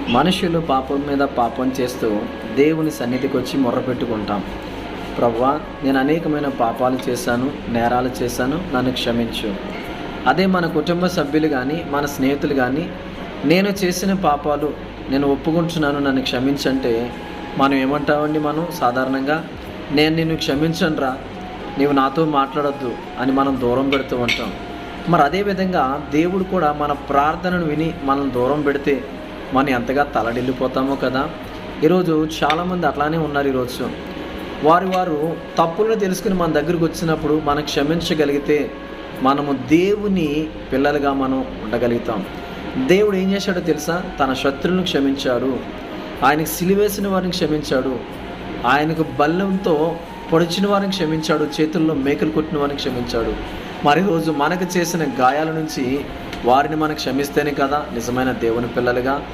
మనుషులు పాపం మీద పాపం చేస్తూ దేవుని సన్నిధికి వచ్చి మొర్రపెట్టుకుంటాం. ప్రభువా, నేను అనేకమైన పాపాలు చేశాను, నేరాలు చేశాను, నన్ను క్షమించు. అదే మన కుటుంబ సభ్యులు కానీ మన స్నేహితులు కానీ నేను చేసిన పాపాలు నేను ఒప్పుకుంటున్నాను, నన్ను క్షమించంటే మనం ఏమంటామండి? మనం సాధారణంగా నేను నిన్ను క్షమించనురా, నీవు నాతో మాట్లాడొద్దు అని మనం దూరం పెడుతూ ఉంటాం. మరి అదేవిధంగా దేవుడు కూడా మన ప్రార్థనను విని మనం దూరం పెడితే మనం ఎంతగా తలడిల్లిపోతామో కదా. ఈరోజు చాలామంది అట్లానే ఉన్నారు. ఈరోజు వారు తప్పులను తెలుసుకుని మన దగ్గరికి వచ్చినప్పుడు మనం క్షమించగలిగితే మనము దేవుని పిల్లలుగా మనం ఉండగలుగుతాం. దేవుడు ఏం చేశాడో తెలుసా? తన శత్రువులను క్షమించాడు, ఆయనకు సిలువేసిన వారిని క్షమించాడు, ఆయనకు బల్లంతో పొడిచిన వారిని క్షమించాడు, చేతుల్లో మేకలు కొట్టిన వారిని క్షమించాడు. మరి రోజు మనకు చేసిన గాయాల నుంచి వారిని మనం క్షమిస్తేనే కదా నిజమైన దేవుని పిల్లలుగా